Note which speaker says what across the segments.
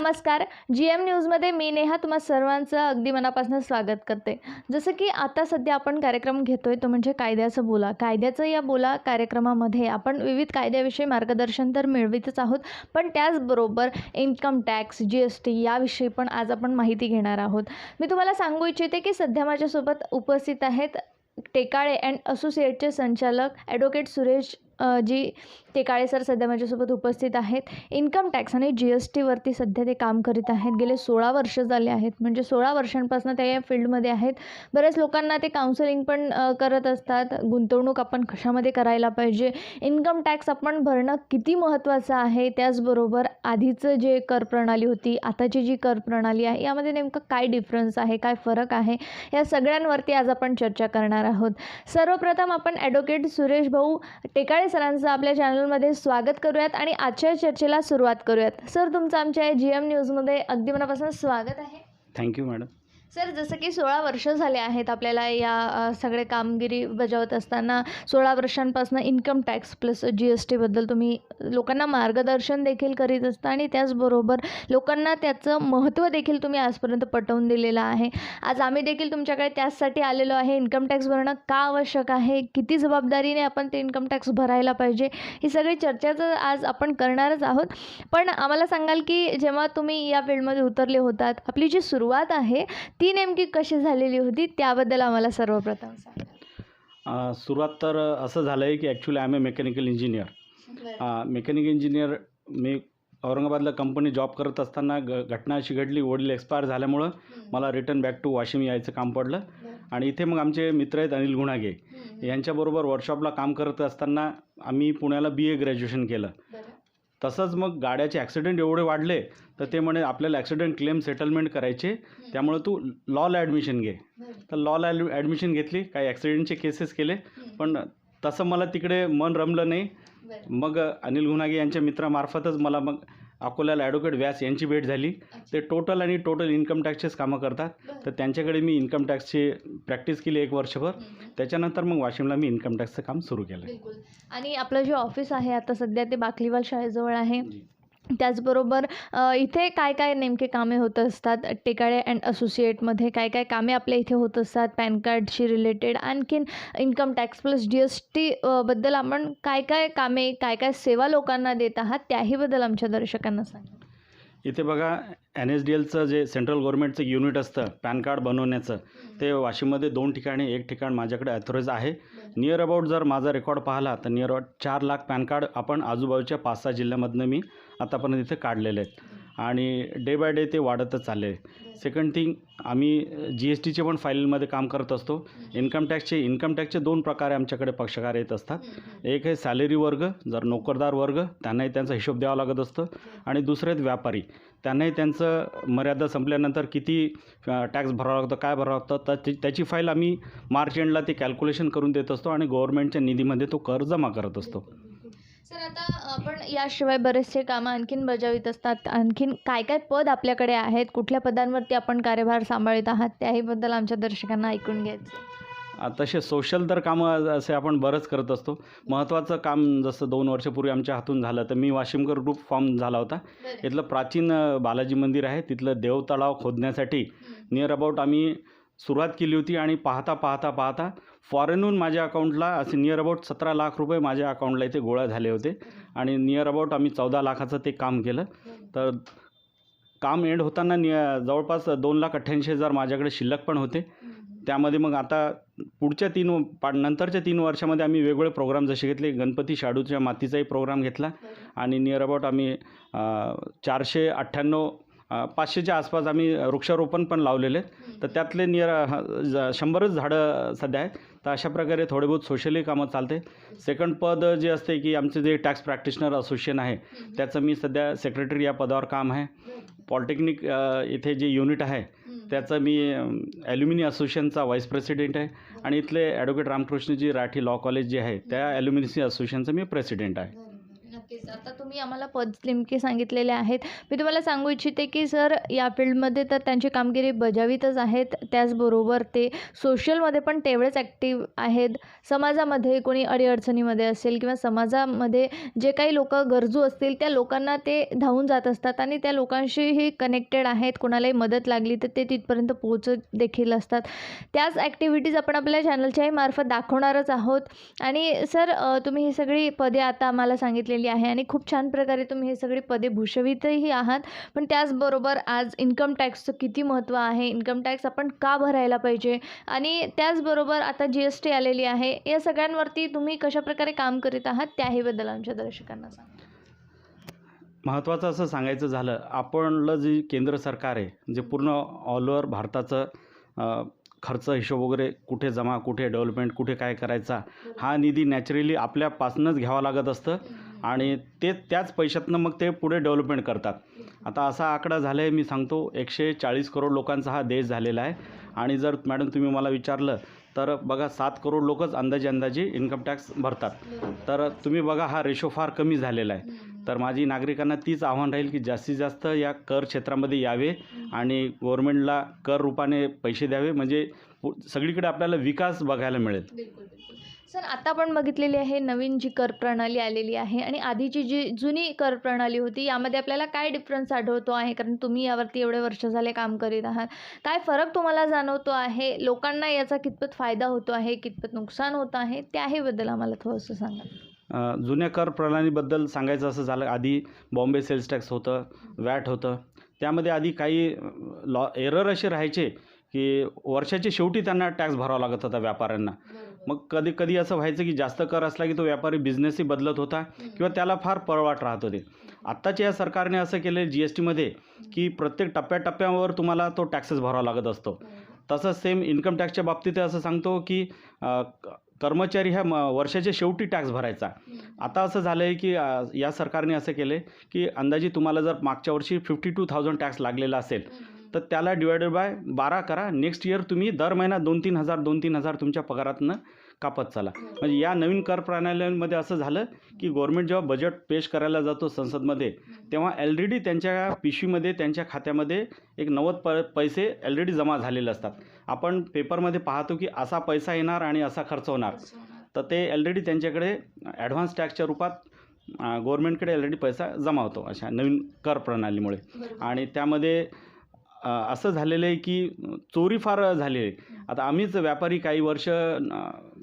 Speaker 1: नमस्कार. GM न्यूजमध्ये मी नेहा तुम्हा सर्वांचं अगदी मनापासून स्वागत करते. जसं की आता सध्या आपण कार्यक्रम घेतोय तो म्हणजे कायद्याचं बोला. कायद्याचं या बोला कार्यक्रमामध्ये आपण विविध कायद्याविषयी मार्गदर्शन तर मिळवितच आहोत, पण त्याचबरोबर इन्कम टॅक्स, GST याविषयी पण आज आपण माहिती घेणार आहोत. मी तुम्हाला सांगू इच्छिते की सध्या माझ्यासोबत उपस्थित आहेत टेकाळे अँड असोसिएटचे संचालक ॲडव्होकेट सुरेश जी टेकाळे सर सध्या माझ्यासोबत उपस्थित आहेत. इन्कम टॅक्स आणि GSTवरती सध्या ते काम करीत आहेत. गेले 16 वर्ष झाले आहेत, म्हणजे 16 वर्षांपासून ते या फील्डमध्ये आहेत. बऱ्याच लोकांना ते काउन्सिलिंग पण करत असतात. गुंतवणूक आपण कशामध्ये करायला पाहिजे, इन्कम टॅक्स आपण भरणं किती महत्त्वाचं आहे, त्याचबरोबर आधीचं जे कर प्रणाली होती, आताची जी कर प्रणाली आहे यामध्ये नेमकं काय डिफरन्स आहे, काय फरक आहे, या सगळ्यांवरती आज आपण चर्चा करणार आहोत. सर्वप्रथम आपण ॲडव्होकेट सुरेश भाऊ टेकाळे सरांचं आपल्या चॅनलमध्ये स्वागत करूयात आणि आजच्या चर्चेला सुरुवात करूयात. सर, तुमचं आमच्या GM न्यूजमध्ये अगदी मनापासून स्वागत आहे.
Speaker 2: Thank you madam.
Speaker 1: सर, जसं की 16 वर्ष झाले आहेत आपल्याला या सगळे कामगिरी बजावत असताना. 16 वर्षांपासून इन्कम टॅक्स प्लस GSTबद्दल तुम्ही लोकांना मार्गदर्शन देखील करीत असता आणि त्याचबरोबर लोकांना त्याचं महत्त्व देखील तुम्ही आजपर्यंत पटवून दिलेलं आहे. आज आम्ही देखील तुमच्याकडे त्याचसाठी आलेलो आहे. इन्कम टॅक्स भरणं का आवश्यक आहे, किती जबाबदारीने आपण ते इन्कम टॅक्स भरायला पाहिजे, ही सगळी चर्चाचं आज आपण करणारच आहोत. पण आम्हाला सांगाल की जेव्हा तुम्ही या फील्डमध्ये उतरले होतात, आपली जी सुरुवात आहे ती नेमकी कशी झालेली होती, त्याबद्दल आम्हाला सर्वप्रथम सांगा.
Speaker 2: सुरुवात तर असं झालं आहे की actually I am a mechanical engineer. Mechanical engineer मी औरंगाबादला कंपनी जॉब करत असताना घटना अशी घडली, वडील एक्सपायर झाल्यामुळं मला रिटर्न बॅक टू वाशिम यायचं काम पडलं. आणि इथे मग आमचे मित्र आहेत अनिल गुणागे, यांच्याबरोबर वर्कशॉपला काम करत असताना आम्ही पुण्याला BA ग्रॅज्युएशन केलं. तसंच मग गाड्याचे ॲक्सिडेंट एवढे वाढले तर ते म्हणे आपल्याला ॲक्सिडेंट क्लेम सेटलमेंट करायचे, त्यामुळे तू लॉला ॲडमिशन घे. तर लॉला ॲडमिशन घेतली, काही ॲक्सिडेंटचे केसेस केले, पण तसं मला तिकडे मन रमलं नाही. मग अनिल गुणागे यांच्या मित्रामार्फतच मला मग अकोल्याला ॲडव्होकेट व्यास यांची भेट झाली. ते टोटल इन्कम टॅक्सचेच कामं करतात. तर त्यांच्याकडे मी इन्कम टॅक्सची प्रॅक्टिस केली 1 वर्षभर. त्याच्यानंतर मग वाशिमला मी इन्कम टॅक्सचं काम सुरू केलं.
Speaker 1: बिलकुल. आणि आपलं जे ऑफिस आहे आता सध्या ते बाकलीवाल शाळेजवळ आहे. त्याचबरोबर इथे काय काय नेमके कामे होत असतात, टेकाळे अँड असोसिएटमध्ये काय काय कामे आपल्या इथे होत असतात, पॅन कार्डशी रिलेटेड, आणखीन इन्कम टॅक्स प्लस GST बद्दल आपण काय काय कामे, काय काय सेवा लोकांना देत आहात, त्याहीबद्दल आमच्या दर्शकांना सांगा.
Speaker 2: इथे बघा, NSDLचं जे सेंट्रल गव्हर्नमेंटचं युनिट असतं पॅन कार्ड बनवण्याचं, ते वाशिममध्ये 2 ठिकाणी, 1 ठिकाण माझ्याकडे ॲथॉराइज आहे. नियर अबाउट जर माझा रेकॉर्ड पाहिला तर near about 4 lakh pan card आपण आजूबाजूच्या 5-6 जिल्ह्यामधनं मी आतापर्यंत इथे काढलेले आहेत आणि डे बाय डे ते वाढतच चालले आहे. सेकंड थिंग, आम्ही GSTचे पण फाईलमध्ये काम करत असतो. इन्कम टॅक्सचे 2 प्रकारे आमच्याकडे पक्षकार येत असतात. एक आहे सॅलरी वर्ग, जर नोकरदार वर्ग त्यांनाही त्यांचा हिशोब द्यावा लागत असतो, आणि दुसरे आहेत व्यापारी, त्यांनाही त्यांचं मर्यादा संपल्यानंतर किती टॅक्स भरावा लागतो, काय भरावं लागतं, तर त्याची फाईल आम्ही मार्च एंडला ते कॅल्क्युलेशन करून देत असतो आणि गव्हर्नमेंटच्या निधीमध्ये तो कर जमा करत असतो.
Speaker 1: सर, आता आपण याशिवाय बरेचसे कामं आणखीन बजावित असतात. आणखीन काय काय पद आपल्याकडे आहेत, कुठल्या पदांवरती आपण कार्यभार सांभाळत आहात, त्याहीबद्दल आमच्या दर्शकांना ऐकून घ्यायचं.
Speaker 2: तसे सोशल तर कामं असे आपण बरंच करत असतो. महत्त्वाचं काम जसं 2 वर्षापूर्वी आमच्या हातून झालं, तर मी वाशिमकर ग्रुप फॉर्म झाला होता. इथलं प्राचीन बालाजी मंदिर आहे, तिथलं देवतळाव खोदण्यासाठी नियर अबाउट आम्ही सुरुवात केली होती. आणि पाहता फॉरेनहून माझ्या अकाउंटला असे नियर अबाउट 17 लाख रुपये माझ्या अकाउंटला इथे गोळा झाले होते. आणि नियर अबाउट आम्ही 14 लाखाचं ते काम केलं. तर काम एंड होताना जवळपास 2,88,000 माझ्याकडे शिल्लक पण होते. त्यामध्ये मग आता पुढच्या नंतरच्या 3 वर्षामध्ये आम्ही वेगवेगळे प्रोग्राम जसे घेतले. गणपती शाडूच्या मातीचाही प्रोग्राम घेतला आणि नियर अबाउट आम्ही 498 500च्या आसपास आम्ही वृक्षारोपण पण लावलेले आहेत. तर त्यातले नियर 100च झाडं सध्या आहेत. तर अशा प्रकारे थोडे बहुत सोशली कामं चालते. सेकंड पद जे असते की आमचे जे टॅक्स प्रॅक्टिशनर असोसिएशन आहे त्याचं मी सध्या सेक्रेटरी या पदावर काम आहे. पॉलिटेक्निक इथे जे युनिट आहे त्याचं मी ॲल्युमिनी असोसिएशनचा व्हाईस प्रेसिडेंट आहे. आणि इथले ॲडव्होकेट रामकृष्णजी राठी लॉ कॉलेज जे आहे त्या ॲल्युमिनी असोसिएशनचं मी प्रेसिडेंट आहे.
Speaker 1: नक्कीच. आता तुम्ही आम्हाला पद नेमके सांगितलेले आहेत. मी तुम्हाला सांगू इच्छिते, की सर या फील्डमध्ये तर त्यांची कामगिरी बजावीतच आहेत. त्याचबरोबर ते सोशलमध्ये पण तेवढेच ॲक्टिव्ह आहेत. समाजामध्ये कोणी अडीअडचणीमध्ये असेल किंवा समाजामध्ये जे काही लोकं गरजू असतील, त्या लोकांना ते धावून जात असतात आणि त्या लोकांशीही कनेक्टेड आहेत. कोणालाही मदत लागली तर ते तिथपर्यंत पोहोचत देखील असतात. त्याच ॲक्टिव्हिटीज आपण आपल्या चॅनलच्याही मार्फत दाखवणारच आहोत. आणि सर तुम्ही ही सगळी पदे आता आम्हाला सांगितलेली आहे आणि खूप छान प्रकारे तुम्ही ही सगळी पदे भूषवितही आहात. पण त्याचबरोबर आज इन्कम टॅक्सचं किती महत्त्व आहे, इन्कम टॅक्स आपण का भरायला पाहिजे आणि त्याचबरोबर आता GST आलेली आहे, या सगळ्यांवरती तुम्ही कशाप्रकारे काम करीत आहात त्याहीबद्दल आमच्या दर्शकांना सांगा.
Speaker 2: महत्त्वाचं असं सांगायचं झालं, आपलं जे केंद्र सरकार आहे, जे पूर्ण ऑल ओव्हर भारताचं खर्च हिशोब वगैरे कुठे जमा, कुठे डेव्हलपमेंट, कुठे काय करायचा, हा निधी नॅचरली आपल्यापासूनच घ्यावा लागत असतं आणि त्याच पैशातनं मग ते पुढे डेव्हलपमेंट करतात. आता असा आकडा झाला आहे, मी सांगतो 140 करोड लोकांचा हा देश झालेला आहे आणि जर मॅडम तुम्ही मला विचारलं तर बघा 7 करोड लोकच अंदाजे इन्कम टॅक्स भरतात. तर तुम्ही बघा हा रेशो फार कमी झालेला आहे. तर माझी नागरिकांना तीच आव्हान राहील की जास्तीत जास्त या कर क्षेत्रामध्ये यावे आणि गव्हर्नमेंटला कर रूपाने पैसे द्यावे, म्हणजे सगळीकडे आपल्याला विकास बघायला मिळेल.
Speaker 1: बिलकुल, बिलकुल. सर आता आपण बघितलेली आहे नवीन जी कर प्रणाली आलेली आहे आणि आधीची जी जुनी कर प्रणाली होती यामध्ये आपल्याला काय डिफरन्स आढळतो आहे? कारण तुम्ही यावरती एवढे वर्ष झाले काम करीत आहात. काय फरक तुम्हाला जाणवतो आहे? लोकांना याचा कितपत फायदा होतो आहे, कितपत नुकसान होत आहे, त्याहीबद्दल आम्हाला थोडंसं सांगा.
Speaker 2: जुन्या कर प्रणालीबद्दल सांगायचं असं झालं, आधी बॉम्बे सेल्स टॅक्स होतं, वॅट होतं. त्यामध्ये आधी काही एरर असे राहायचे की वर्षाच्या शेवटी त्यांना टॅक्स भरावा लागत होता व्यापाऱ्यांना. मग कधी कधी असं व्हायचं की जास्त कर असला की तो व्यापारी बिझनेसही बदलत होता किंवा त्याला फार परवडत राहत होते. आत्ताच्या या सरकारने असं केलं GSTमध्ये की प्रत्येक टप्प्याटप्प्यावर तुम्हाला तो टॅक्सेस भरावा लागत असतो. तसंच सेम इन्कम टॅक्सच्या बाबतीत असं सांगतो की कर्मचारी ह्या वर्षाच्या शेवटी टॅक्स भरायचा. आता असं झालं आहे की या सरकारने असं केलं आहे की अंदाजे तुम्हाला जर मागच्या वर्षी 52,000 टॅक्स लागलेला असेल तर त्याला डिवायडेड बाय 12 करा. नेक्स्ट इयर तुम्ही दर महिना 2-3 हजार तुमच्या पगारातनं कापत चला. म्हणजे या नवीन कर प्रणालीमध्ये असं झालं की गव्हर्नमेंट जेव्हा बजेट पेश करायला जातो संसदमध्ये तेव्हा ऑलरेडी त्यांच्या पिशवीमध्ये, त्यांच्या खात्यामध्ये एक 90 पैसे ऑलरेडी जमा झालेले असतात. आपण पेपरमध्ये पाहतो की असा पैसा येणार आणि असा खर्च होणार, तर ते ऑलरेडी त्यांच्याकडे ॲडव्हान्स टॅक्सच्या रूपात गव्हर्नमेंटकडे ऑलरेडी पैसा जमा होतो अशा नवीन कर प्रणालीमुळे. आणि त्यामध्ये असं झालेलं आहे की चोरी फार झाली आहे. आता आम्हीच व्यापारी काही वर्ष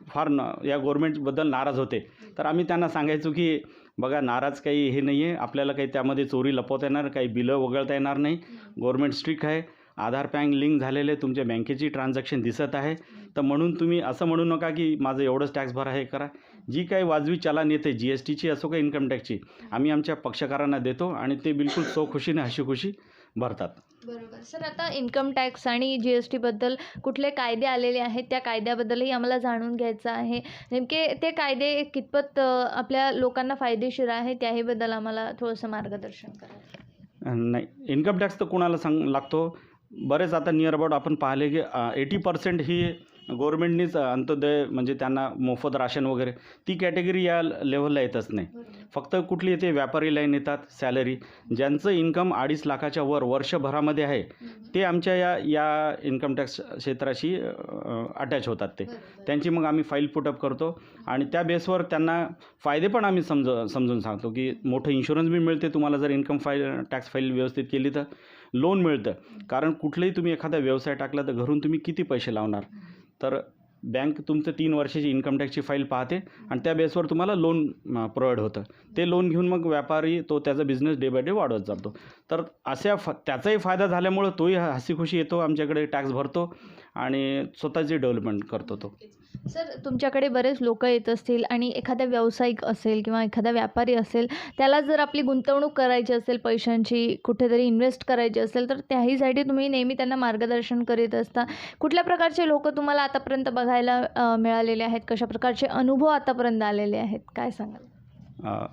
Speaker 2: फार या गव्हर्नमेंटबद्दल नाराज होते, तर आम्ही त्यांना सांगायचो की बघा नाराज काही हे नाही आहे, आपल्याला काही त्यामध्ये चोरी लपवता येणार, काही बिलं वगळता येणार नाही, गव्हर्नमेंट स्ट्रिक्ट आहे, आधार पॅन लिंक झालेले तुमच्या बँकेची ट्रान्झॅक्शन दिसत आहे. तर म्हणून तुम्ही असं म्हणू नका की माझं एवढंच टॅक्स भरा, हे करा. जी काही वाजवी चलन येते GSTची असो का इन्कम टॅक्सची, आम्ही आमच्या पक्षकारांना देतो आणि ते बिलकुल सौखुशीने हशीखुशी भरतात.
Speaker 1: बरोबर. सर आता इन्कम टॅक्स आणि GSTबद्दल कुठले कायदे आलेले आहेत त्या कायद्याबद्दलही आम्हाला जाणून घ्यायचं आहे. नेमके ते कायदे कितपत आपल्या लोकांना फायदेशीर आहे त्याहीबद्दल आम्हाला थोडंसं मार्गदर्शन करा.
Speaker 2: नाही, इन्कम टॅक्स तर कोणाला लागतो. बरेच आता नियर अबाउट आपण पाहिले की 80% ही गव्हर्नमेंटनीच अंत्योदय म्हणजे त्यांना मोफत राशन वगैरे ती कॅटेगरी या लेव्हलला येतच नाही. फक्त कुठली येते व्यापारी लाईन येतात, सॅलरी ज्यांचं इन्कम 2.5 लाखाच्या वर वर्षभरामध्ये आहे ते आमच्या या इन्कम टॅक्स क्षेत्राशी अटॅच होतात. त्यांची मग आम्ही फाईल पुटअप करतो आणि त्या बेसवर त्यांना फायदे पण आम्ही समजून सांगतो की मोठं इन्शुरन्स बी मिळते तुम्हाला जर इन्कम टॅक्स फाईल व्यवस्थित केली तर. लोन मिळतं, कारण कुठलंही तुम्ही एखादा व्यवसाय टाकला तर घरून तुम्ही किती पैसे लावणार, तर बँक तुमचं 3 वर्षाची इन्कम टॅक्सची फाईल पाहते आणि त्या बेसवर तुम्हाला लोन प्रोव्हाइड होतं. ते लोन घेऊन मग व्यापारी तो त्याचा बिझनेस डे बाय डे वाढवत जातो. तर अशा त्याचाही फायदा झाल्यामुळं तोही हसीखुशी येतो, आमच्याकडे टॅक्स भरतो आणि स्वतःची डेव्हलपमेंट करतो तो.
Speaker 1: सर तुमच्याकडे बरेच लोक येत असतील आणि एखादा व्यावसायिक असेल किंवा एखादा व्यापारी असेल, त्याला जर आपली गुंतवणूक करायची असेल, पैशांची कुठेतरी इन्व्हेस्ट करायची असेल, तर त्याहीसाठी तुम्ही नेहमी त्यांना मार्गदर्शन करीत असता. कुठल्या प्रकारचे लोक तुम्हाला आतापर्यंत बघायला मिळालेले आहेत? कशा प्रकारचे अनुभव आतापर्यंत आलेले आहेत, काय सांगाल?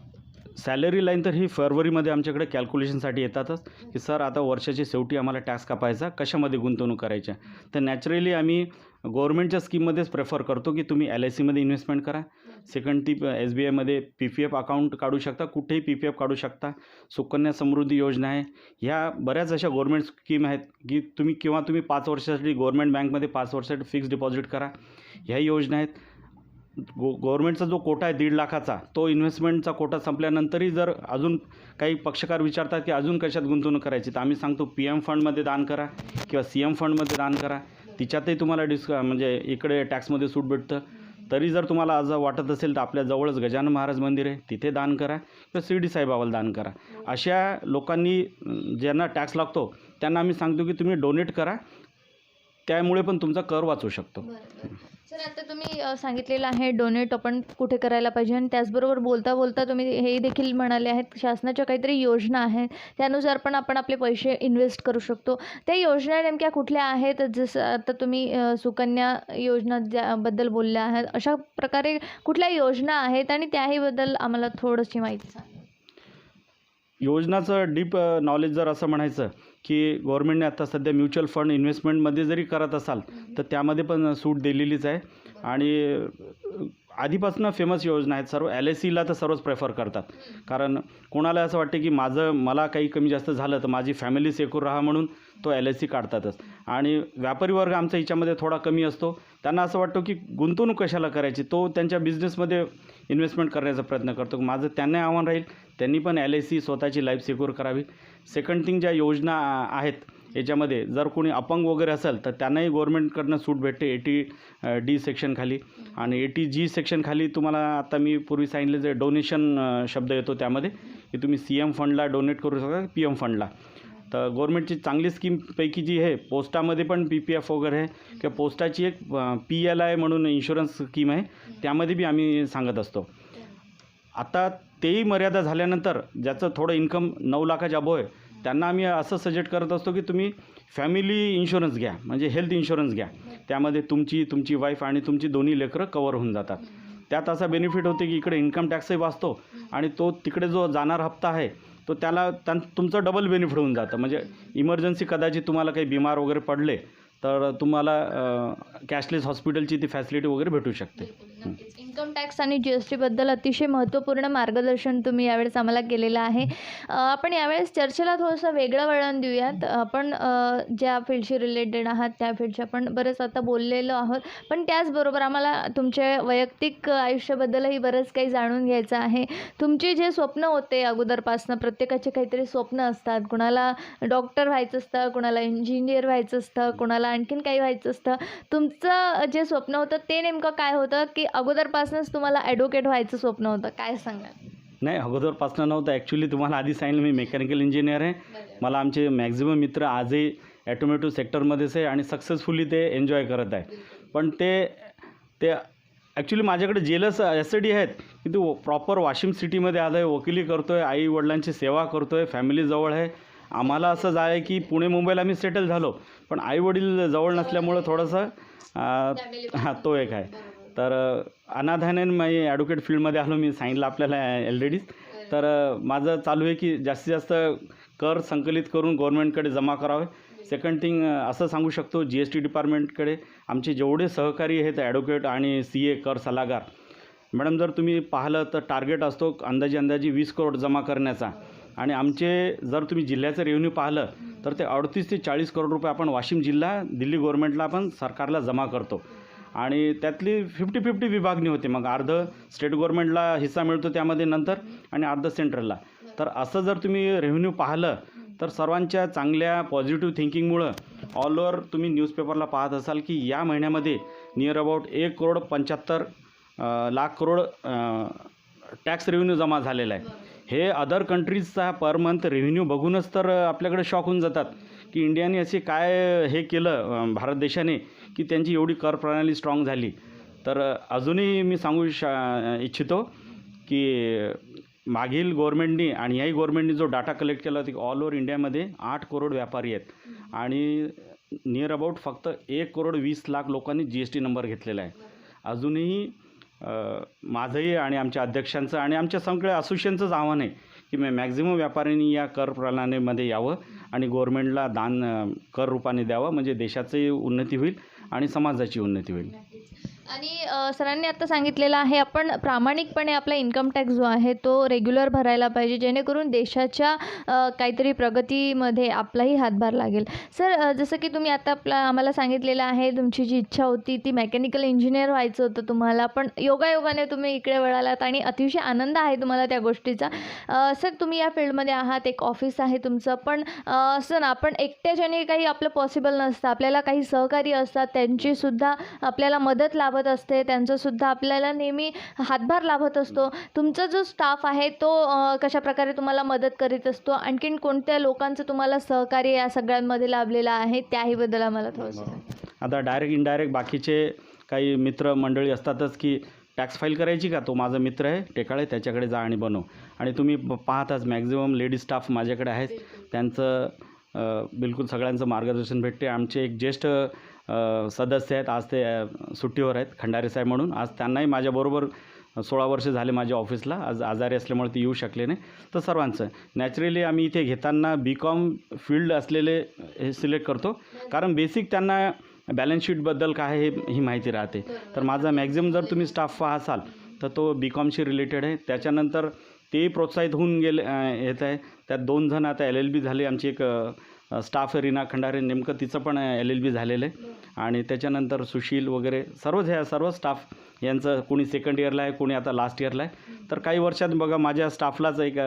Speaker 2: सॅलरी लाईन तर ही फरवरीमध्ये आमच्याकडे कॅल्क्युलेशनसाठी येतातच की सर आता वर्षाच्या शेवटी आम्हाला टॅक्स कापायचा, कशामध्ये गुंतवणूक करायच्या. तर नॅचरली आम्ही गव्हर्नमेंटच्या स्कीममध्येच प्रेफर करतो की तुम्ही LICमध्ये इन्व्हेस्टमेंट करा. सेकंड ती SBIमध्ये PPF अकाउंट काढू शकता, कुठेही PPF काढू शकता. सुकन्या समृद्धी योजना आहे. ह्या बऱ्याच अशा गव्हर्नमेंट स्कीम आहेत की तुम्ही 5 वर्षासाठी गव्हर्नमेंट बँकमध्ये 5 वर्षासाठी फिक्स डिपॉझिट करा. ह्या योजना आहेत. गव्हर्नमेंटचा जो कोटा आहे 1.5 लाखाचा, तो इन्व्हेस्टमेंटचा कोटा संपल्यानंतरही जर अजून काही पक्षकार विचारतात की अजून कशात गुंतवणूक करायची, तर आम्ही सांगतो PM फंडमध्ये दान करा किंवा CM फंडमध्ये दान करा. तिच्यातही तुम्हाला म्हणजे इकडे टॅक्समध्ये सूट भेटतं. तरी जर तुम्हाला आज वाटत असेल तर आपल्या जवळच गजानन महाराज मंदिर आहे, तिथे दान करा किंवा शिर्डी साईबाबाला दान करा. अशा लोकांनी ज्यांना टॅक्स लागतो त्यांना आम्ही सांगतो की तुम्ही डोनेट करा, त्यामुळे पण तुमचा कर वाचू शकतो.
Speaker 1: सर, आता तुम्ही सांगितलेलं आहे डोनेट आपण कुठे करायला पाहिजे आणि त्याचबरोबर बोलता बोलता तुम्ही हे देखील म्हणाले आहेत शासनाच्या काहीतरी योजना आहेत त्यानुसार पण आपण आपले पैसे इन्व्हेस्ट करू शकतो. त्या योजना नेमक्या कुठल्या आहेत? जसं आता तुम्ही सुकन्या योजना ज्याबद्दल बोलल्या आहात, अशा प्रकारे कुठल्या योजना आहेत आणि त्याहीबद्दल आम्हाला थोडीशी माहिती सांगा.
Speaker 2: योजनाचं डीप नॉलेज जर असं म्हणायचं की गव्हर्नमेंटने आता सध्या म्युच्युअल फंड इन्व्हेस्टमेंटमध्ये जरी करत असाल तर त्यामध्ये पण सूट दिलेलीच आहे. आणि आधीपासून फेमस योजना आहेत. सर्व LICला तर सर्वच प्रेफर करतात, कारण कोणाला असं वाटते की मला काही कमी जास्त झालं तर माझी फॅमिली सेक्युर राहा म्हणून तो LIC काढतातच. आणि व्यापारी वर्ग आमचा याच्यामध्ये थोडा कमी असतो. त्यांना असं वाटतं की गुंतवणूक कशाला करायची, तो त्यांच्या बिझनेसमध्ये इन्व्हेस्टमेंट करण्याचा प्रयत्न करतो. माझं त्यांना आव्हान राहील, त्यांनी पण LIC स्वतःची लाईफ सिक्युअर करावी. सेकंड थिंग, ज्या योजना आहेत याच्यामध्ये जर कोणी अपंग वगैरे असेल तर त्यांनाही गव्हर्नमेंटकडनं सूट भेटते 80D सेक्शनखाली. आणि 80G सेक्शनखाली तुम्हाला आता मी पूर्वी सांगितलं जे डोनेशन शब्द येतो त्यामध्ये की तुम्ही CM फंडला डोनेट करू शकता, PM फंडला. तर गव्हर्नमेंटची चांगली स्कीमपैकी जी आहे, पोस्टामध्ये पण PPF वगैरे आहे किंवा पोस्टाची एक PLI म्हणून इन्शुरन्स स्कीम आहे, त्यामध्ये बी आम्ही सांगत असतो. आता तेही मर्यादा झाल्यानंतर ज्याचं थोडं इन्कम 9 लाखाच्या अबोव आहे त्यांना आम्ही असं सजेस्ट करत असतो की तुम्ही फॅमिली इन्शुरन्स घ्या, म्हणजे हेल्थ इन्शुरन्स घ्या. त्यामध्ये तुमची वाईफ आणि तुमची दोन्ही लेकरं कवर होऊन जातात. त्यात असा बेनिफिट होते की इकडे इन्कम टॅक्सही वाचतो आणि तो तिकडे जो जाणारा हप्ता आहे तो तुमचं डबल बेनिफिट होऊन जातं. म्हणजे इमर्जन्सी कदाचित तुम्हाला काही बिमार वगैरे पडले तर तुम्हाला कॅशलेस हॉस्पिटलची ती फॅसिलिटी वगैरे भेटू शकते.
Speaker 1: इन्कम टॅक्स आणि GSTबद्दल अतिशय महत्त्वपूर्ण मार्गदर्शन तुम्ही यावेळेस आम्हाला केलेलं आहे. आपण यावेळेस चर्चेला थोडंसं वेगळं वळण देऊयात. आपण ज्या फील्डशी रिलेटेड आहात त्या फील्डशी आपण बरंच आता बोललेलो आहोत, पण त्याचबरोबर आम्हाला तुमच्या वैयक्तिक आयुष्याबद्दलही बरंच काही जाणून घ्यायचं आहे. तुमचे जे स्वप्न होते अगोदरपासनं, प्रत्येकाचे काहीतरी स्वप्न असतात. कुणाला डॉक्टर व्हायचं असतं, कुणाला इंजिनियर व्हायचं असतं, कुणाला आणखीन काही व्हायचं असतं. तुमचं जे स्वप्न होतं ते नेमकं काय होतं की अगोदरपासूनच तुम्हाला ॲडव्होकेट व्हायचं स्वप्न होतं, काय सांगाल?
Speaker 2: नाही, अगोदरपासून नव्हतं. ॲक्च्युली तुम्हाला आधी सांगितलं मी मेकॅनिकल इंजिनियर आहे. मला आमचे मॅक्झिमम मित्र आजही ॲटोमॅटिव्ह सेक्टरमध्येच आहे आणि सक्सेसफुली ते एन्जॉय करत आहे. पण ते ॲक्च्युली माझ्याकडे जेलस यासाठी आहेत की तू प्रॉपर वाशिम सिटीमध्ये आलं आहे, वकिली करतो आहे, आई वडिलांची सेवा करतो आहे, फॅमिली जवळ आहे. आम्हाला असं आहे की पुणे मुंबईला आम्ही सेटल झालो, पण आईवडील जवळ नसल्यामुळं थोडंसं तो एक आहे. तर अनाथाने मी ॲडव्होकेट फील्डमध्ये आलो, मी सांगितलं आपल्याला ऑलरेडीच. तर माझं चालू आहे की जास्तीत जास्त कर संकलित करून गव्हर्नमेंटकडे जमा करावे. सेकंड थिंग असं सांगू शकतो, GST डिपार्टमेंटकडे आमचे जेवढे सहकारी आहेत ॲडव्होकेट आणि CA कर सल्लागार मॅडम, जर तुम्ही पाहिलं तर टार्गेट असतो अंदाजी 20 करोड जमा करण्याचा. आणि आमचे जर तुम्ही जिल्ह्याचं रेव्हेन्यू पाहिलं तर ते 38 ते 40 करोड रुपये आपण वाशिम जिल्हा दिल्ली गव्हर्नमेंटला आपण सरकारला जमा करतो. आणि त्यातली 50-50 विभागणी होते. मग अर्धं स्टेट गव्हर्नमेंटला हिस्सा मिळतो त्यामध्ये नंतर आणि अर्धं सेंट्रलला. तर असं जर तुम्ही रेव्हेन्यू पाहिलं तर सर्वांच्या चांगल्या पॉझिटिव्ह थिंकिंगमुळं ऑल ओव्हर तुम्ही न्यूजपेपरला पाहत असाल की या महिन्यामध्ये near about 1,75 lakh crore tax revenue जमा झालेला आहे. हे अदर कंट्रीजचा पर मंथ रेव्हेन्यू बघूनच तर आपल्याकडे शॉक होऊन जातात की इंडियाने असे काय हे केलं भारत देशाने की त्यांची एवढी कर प्रणाली स्ट्रॉंग झाली. तर अजूनही मी सांगू इच्छितो की मागील गव्हर्नमेंटनी आणि याही गव्हर्नमेंटनी जो डाटा कलेक्ट केला की ऑल ओव्हर इंडियामध्ये 8 करोड व्यापारी आहेत आणि नियर अबाउट फक्त 1,20 लाख लोकांनी GST नंबर घेतलेला आहे. अजूनही माझंही आणि आमच्या अध्यक्षांचं आणि आमच्या सगळ्या असोसिएशनचंच आव्हान आहे की मॅक्झिमम व्यापाऱ्यांनी या कर प्रणालीमध्ये यावं आणि गव्हर्नमेंटला दान कर रूपाने द्यावं, म्हणजे देशाचंही उन्नती होईल आणि समाजाची उन्नती होईल.
Speaker 1: आणि सरांनी आता सांगितलेलं आहे आपण प्रामाणिकपणे आपला इन्कम टॅक्स जो आहे तो रेग्युलर भरायला पाहिजे, जेणेकरून देशाच्या काहीतरी प्रगतीमध्ये आपलाही हातभार लागेल. सर, जसं की तुम्ही आता आम्हाला सांगितलेलं आहे तुमची जी इच्छा होती ती मेकॅनिकल इंजिनियर व्हायचं होतं तुम्हाला, पण योगायोगाने तुम्ही इकडे वळालात आणि अतिशय आनंद आहे तुम्हाला त्या गोष्टीचा. सर, तुम्ही या फील्डमध्ये आहात, एक ऑफिस आहे तुमचं, पण असं ना आपण एकट्याच्याने काही आपलं पॉसिबल नसतं. आपल्याला काही सहकारी असतात, त्यांचीसुद्धा आपल्याला मदत लाभत असते, त्यांचासुद्धा आपल्याला नेहमी हातभार लाभत असतो. तुमचा जो स्टाफ आहे तो कशाप्रकारे तुम्हाला मदत करीत असतो? आणखीन कोणत्या लोकांचं तुम्हाला सहकार्य या सगळ्यांमध्ये लाभलेलं आहे त्याहीबद्दल आम्हाला थोडंसं सांगा.
Speaker 2: आता डायरेक्ट इनडायरेक्ट बाकीचे काही मित्रमंडळी असतातच की टॅक्स फाईल करायची का, तो माझा मित्र आहे टेकाळे, त्याच्याकडे जा आणि बनव. आणि तुम्ही पाहताच मॅक्झिमम लेडीज स्टाफ माझ्याकडे आहेत, त्यांचं बिलकुल सगळ्यांचं मार्गदर्शन भेटते. आमचे एक ज्येष्ठ सदस्य आहेत, आज ते सुट्टीवर आहेत, खंडारे साहेब म्हणून. आज त्यांनाही माझ्याबरोबर 16 वर्ष झाले माझ्या ऑफिसला, आज आजारी असल्यामुळे ते येऊ शकले नाही. तर सर्वांचं नॅचरली आम्ही इथे घेताना BCom फील्ड असलेले हे सिलेक्ट करतो, कारण बेसिक त्यांना बॅलन्स शीटबद्दल काय आहे ही माहिती राहते. तर माझा मॅक्झिमम जर तुम्ही स्टाफ पाहाल तर तो BComशी रिलेटेड आहे. त्याच्यानंतर तेही प्रोत्साहित होऊन गेले येत आहे. त्यात 2 जण आता LLB झाले. आमची एक स्टाफ आहे रीना खंडारे, नेमकं तिचं पण LLB झालेलं आहे. आणि त्याच्यानंतर सुशील वगैरे सर्व स्टाफ यांचं कोणी सेकंड इयरला आहे, कोणी आता लास्ट इयरला आहे. तर काही वर्षात बघा माझ्या स्टाफलाच एक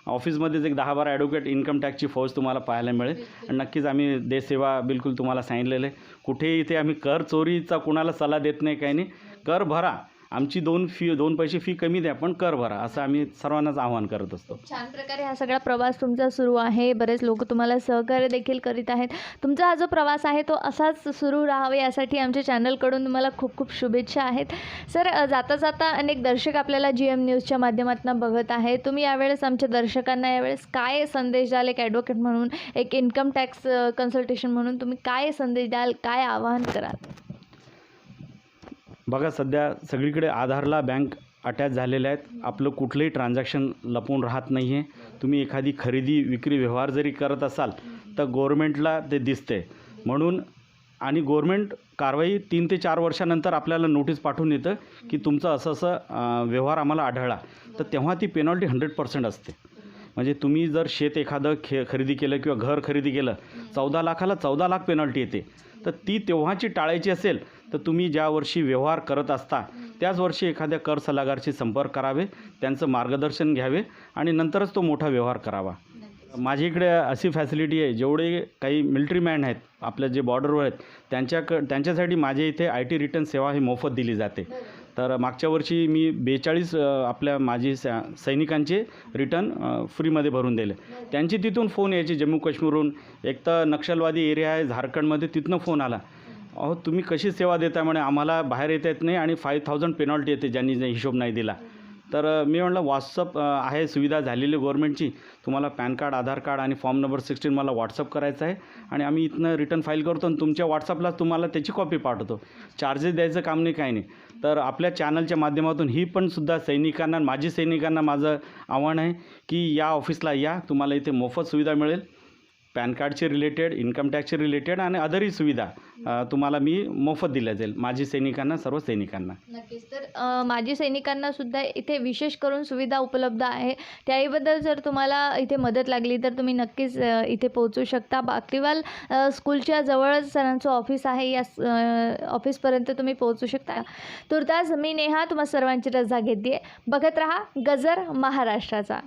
Speaker 2: ऑफिसमध्येच एक 10-12 ॲडव्होकेट इन्कम टॅक्सची फौज तुम्हाला पाहायला मिळेल. आणि नक्कीच आम्ही देशसेवा बिलकुल तुम्हाला सांगितलेलं आहे. कुठेही इथे आम्ही कर चोरीचा कुणाला सल्ला देत नाही, काही नाही. कर भरा, आमची 2 पैसे फी कमी द्या, पण कर भरा, असं आम्ही सर्वांनाच आवाहन करत असतो.
Speaker 1: छान प्रकारे हा सगळा प्रवास तुमचा सुरू आहे. बरेच लोक तुम्हाला सहकार्य देखील करीत आहेत. तुमचा हा जो प्रवास आहे तो असाच सुरू राहावा यासाठी आमच्या चॅनलकडून तुम्हाला खूप खूप शुभेच्छा आहेत. सर, जाता जाता अनेक दर्शक आपल्याला GM न्यूजच्या माध्यमातून बघत आहेत. तुम्ही यावेळेस आमच्या दर्शकांना यावेळेस काय संदेश द्याल? एक ॲडव्होकेट म्हणून, एक इन्कम टॅक्स कन्सल्टेशन म्हणून तुम्ही काय संदेश द्याल, काय आवाहन कराल?
Speaker 2: बघा, सध्या सगळीकडे आधारला बँक अटॅच झालेल्या आहेत. आपलं कुठलंही ट्रान्झॅक्शन लपून राहत नाही आहे. तुम्ही एखादी खरेदी विक्री व्यवहार जरी करत असाल तर गव्हर्मेंटला ते दिसते म्हणून. आणि गव्हर्मेंट कारवाई 3 ते 4 वर्षानंतर आपल्याला नोटीस पाठवून येतं की तुमचं असं व्यवहार आम्हाला आढळला, तर तेव्हा ती पेनॉल्टी 100% असते. म्हणजे तुम्ही जर शेत एखादं खरेदी केलं किंवा घर खरेदी केलं, 14 लाखाला 14 लाख पेनॉल्टी येते. तर ती तेव्हाची टाळायची असेल तर तुम्ही ज्या वर्षी व्यवहार करत असता त्याच वर्षी एखाद्या कर सल्लागारशी संपर्क करावे, त्यांचं मार्गदर्शन घ्यावे आणि नंतरच तो मोठा व्यवहार करावा. माझ्या इकडे अशी फॅसिलिटी आहे, जेवढे काही मिलिटरी मॅन आहेत आपल्या जे बॉर्डरवर आहेत त्यांच्यासाठी माझ्या इथे IT रिटर्न सेवा ही मोफत दिली जाते. तर मागच्या वर्षी मी 42 आपल्या माजी सैनिकांचे रिटर्न फ्रीमध्ये भरून दिले. त्यांची तिथून फोन यायची जम्मू काश्मीरहून, एक तर नक्षलवादी एरिया आहे झारखंडमध्ये, तिथनं फोन आला, अहो तुम्ही कशी सेवा देता म्हणे, आम्हाला बाहेर येता येत नाही आणि 5000 पेनॉल्टी येते ज्यांनी हिशोब नाही दिला. तर मी म्हटलं व्हॉट्सअप आहे सुविधा झालेली गव्हर्नमेंटची, तुम्हाला पॅन कार्ड, आधार कार्ड आणि फॉर्म नंबर 16 मला व्हॉट्सअप करायचा आहे आणि आम्ही इथनं रिटर्न फाईल करतो आणि तुमच्या व्हॉट्सअपला तुम्हाला त्याची कॉपी पाठवतो. चार्जेस द्यायचं काम नाही, काही नाही. तर आपल्या चॅनलच्या माध्यमातून ही पण सुद्धा सैनिकांना, माजी सैनिकांना माझं आव्हान आहे की या ऑफिसला या, तुम्हाला इथे मोफत सुविधा मिळेल. पॅन कार्डचे रिलेटेड, इन्कम टॅक्सचे रिलेटेड आणि अदरही सुविधा तुम्हाला मी मोफत दिल्या जाईल माजी सैनिकांना, सर्व सैनिकांना.
Speaker 1: नक्कीच. तर माजी सैनिकांना सुद्धा इथे विशेष करून सुविधा उपलब्ध आहे. त्याहीबद्दल जर तुम्हाला इथे मदत लागली तर तुम्ही नक्कीच इथे पोहोचू शकता. बाकरीवाल स्कूलच्या जवळच सरांचं ऑफिस आहे. या ऑफिसपर्यंत तुम्ही पोहोचू शकता. तुर्तास मी नेहा तुम्हा सर्वांची रजा घेते. बघत रहा गजर महाराष्ट्राचा.